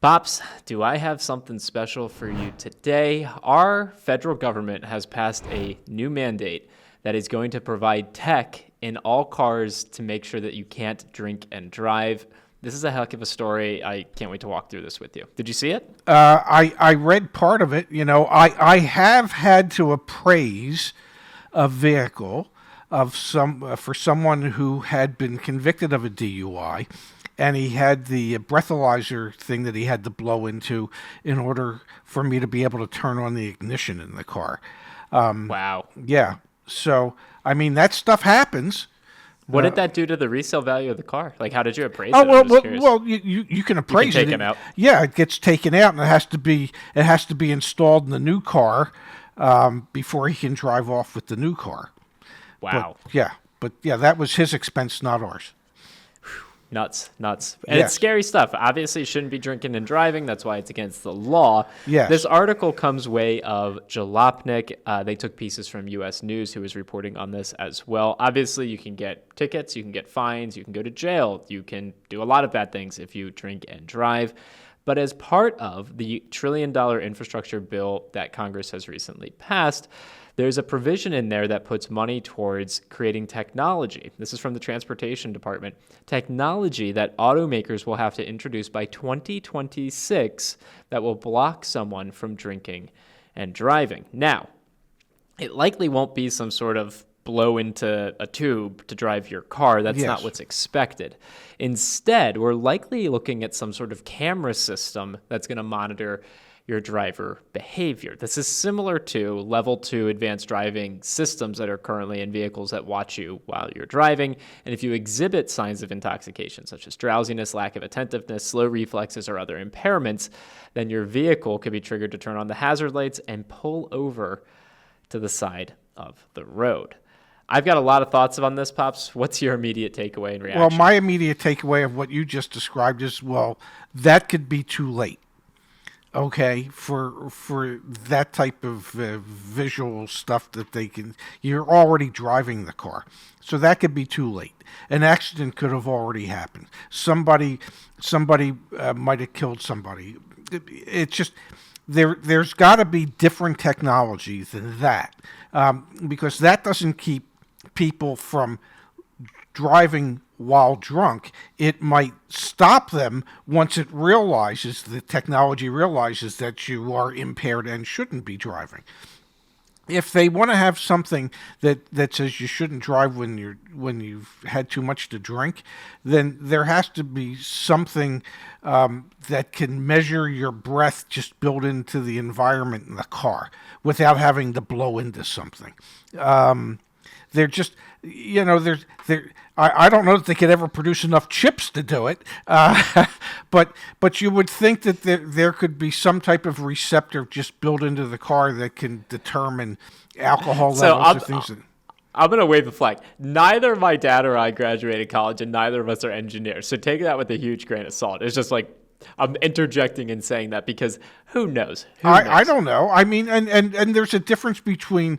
Pops, do I have something special for you today? Our federal government has passed a new mandate that is going to provide tech in all cars to make sure that you can't drink and drive. This is a heck of a story. I can't wait to walk through this with you. Did you see it? I read part of it. I have had to appraise a vehicle of for someone who had been convicted of a DUI, and he had the breathalyzer thing that he had to blow into in order for me to be able to turn on the ignition in the car. Wow. Yeah. So, I mean, that stuff happens. What did that do to the resale value of the car? Like, how did you appraise Oh it? well, you can appraise You can take it. them out. Yeah, it gets taken out, and it has to be installed in the new car before he can drive off with the new car. Wow. But that was his expense, not ours. Nuts. And Yes. it's scary stuff. Obviously, you shouldn't be drinking and driving. That's why it's against the law. Yes. This article comes way of Jalopnik. They took pieces from U.S. News, who was reporting on this as well. Obviously, you can get tickets, you can get fines, you can go to jail, you can do a lot of bad things if you drink and drive. But as part of the $1 trillion infrastructure bill that Congress has recently passed, there's a provision in there that puts money towards creating technology. This is from the Transportation Department. Technology that automakers will have to introduce by 2026 that will block someone from drinking and driving. Now, it likely won't be some sort of blow into a tube to drive your car. That's Yes. not what's expected. Instead, we're likely looking at some sort of camera system that's going to monitor your driver behavior. This is similar to level 2 advanced driving systems that are currently in vehicles that watch you while you're driving. And if you exhibit signs of intoxication, such as drowsiness, lack of attentiveness, slow reflexes, or other impairments, then your vehicle could be triggered to turn on the hazard lights and pull over to the side of the road. I've got a lot of thoughts on this, Pops. What's your immediate takeaway and reaction? Well, my immediate takeaway of what you just described is, well, that could be too late. Okay, for that type of visual stuff that you're already driving the car, so that could be too late. An accident could have already happened. Somebody might have killed somebody. It's just there's got to be different technology than that, because that doesn't keep people from driving while drunk. It might stop them once the technology realizes that you are impaired and shouldn't be driving. If they want to have something that says you shouldn't drive when you've had too much to drink, then there has to be something that can measure your breath just built into the environment in the car without having to blow into something. They're just, I don't know that they could ever produce enough chips to do it, but you would think that there could be some type of receptor just built into the car that can determine alcohol levels or things. I'm going to wave the flag. Neither my dad or I graduated college, and neither of us are engineers. So take that with a huge grain of salt. It's just like I'm interjecting and saying that because who knows? I don't know. I mean, and there's a difference between,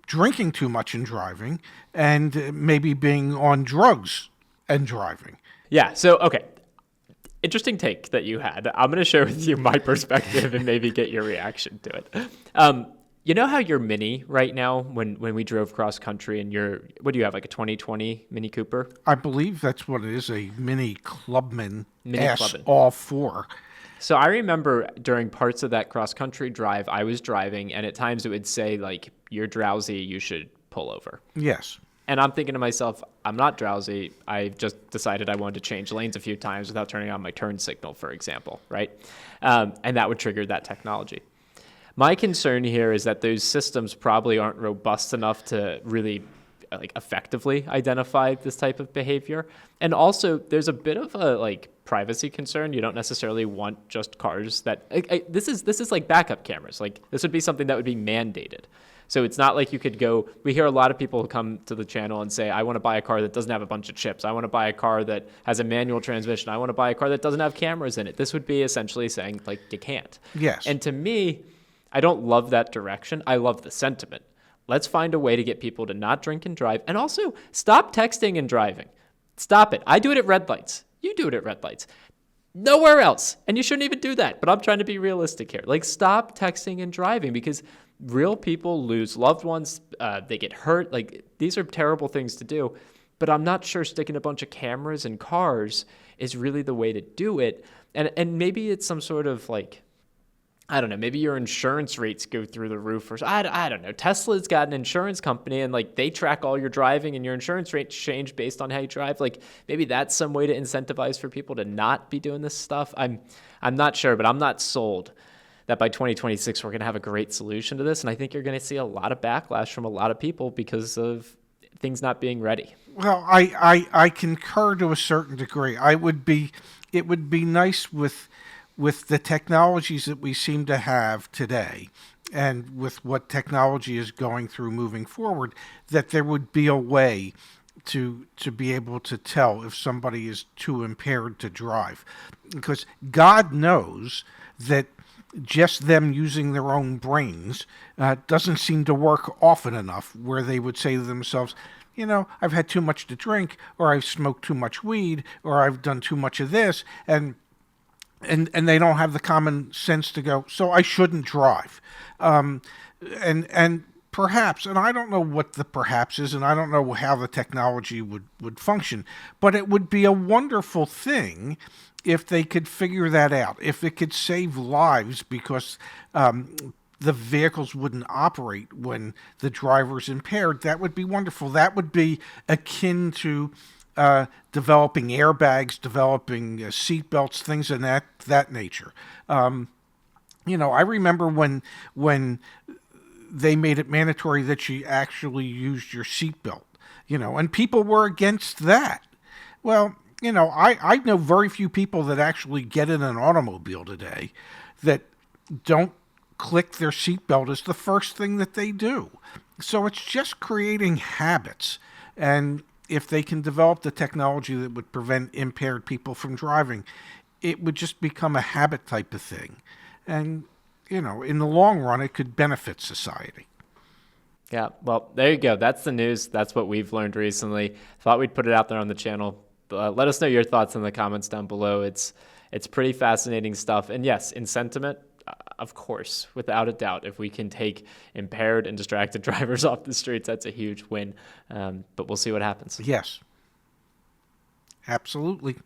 drinking too much and driving and maybe being on drugs and driving. Yeah. So, okay. Interesting take that you had. I'm going to share with you my perspective and maybe get your reaction to it. You know how your Mini right now, when we drove cross country, and what do you have, like a 2020 Mini Cooper? I believe that's what it is, a Mini Clubman Clubman. all four. So I remember during parts of that cross country drive, I was driving, and at times it would say, like, you're drowsy, you should pull over. Yes. And I'm thinking to myself, I'm not drowsy. I just decided I wanted to change lanes a few times without turning on my turn signal, for example, right? And that would trigger that technology. My concern here is that those systems probably aren't robust enough to really effectively identify this type of behavior. And also, there's a bit of a privacy concern. You don't necessarily want just cars that this is like backup cameras. Like, this would be something that would be mandated. So it's not like you could go, we hear a lot of people come to the channel and say, I want to buy a car that doesn't have a bunch of chips. I want to buy a car that has a manual transmission. I want to buy a car that doesn't have cameras in it. This would be essentially saying, you can't. Yes. And to me, I don't love that direction. I love the sentiment. Let's find a way to get people to not drink and drive. And also, stop texting and driving. Stop it. I do it at red lights. You do it at red lights. Nowhere else. And you shouldn't even do that. But I'm trying to be realistic here. Like, stop texting and driving, because real people lose loved ones. They get hurt. Like, these are terrible things to do. But I'm not sure sticking a bunch of cameras in cars is really the way to do it. And maybe it's some sort of like, I don't know, maybe your insurance rates go through the roof, or I don't know. Tesla's got an insurance company, and like they track all your driving, and your insurance rates change based on how you drive. Like, maybe that's some way to incentivize for people to not be doing this stuff. I'm not sure, but I'm not sold that by 2026 we're going to have a great solution to this. And I think you're going to see a lot of backlash from a lot of people because of things not being ready. Well, I concur to a certain degree. It would be nice with the technologies that we seem to have today, and with what technology is going through moving forward, that there would be a way to be able to tell if somebody is too impaired to drive. Because God knows that just them using their own brains doesn't seem to work often enough, where they would say to themselves, you know, I've had too much to drink, or I've smoked too much weed, or I've done too much of this, and they don't have the common sense to go, so I shouldn't drive. And perhaps, and I don't know what the perhaps is, and I don't know how the technology would function, but it would be a wonderful thing if they could figure that out, if it could save lives, because the vehicles wouldn't operate when the driver's impaired. That would be wonderful. That would be akin to developing airbags, developing seat belts, things of that nature. You know, I remember when they made it mandatory that you actually used your seat belt, you know, and people were against that. Well, you know, I know very few people that actually get in an automobile today that don't click their seatbelt as the first thing that they do. So it's just creating habits. And if they can develop the technology that would prevent impaired people from driving, it would just become a habit type of thing. And, you know, in the long run, it could benefit society. Yeah, well, there you go. That's the news. That's what we've learned recently. Thought we'd put it out there on the channel. Let us know your thoughts in the comments down below. It's pretty fascinating stuff. And yes, in sentiment, of course, without a doubt, if we can take impaired and distracted drivers off the streets, that's a huge win. But we'll see what happens. Yes, absolutely.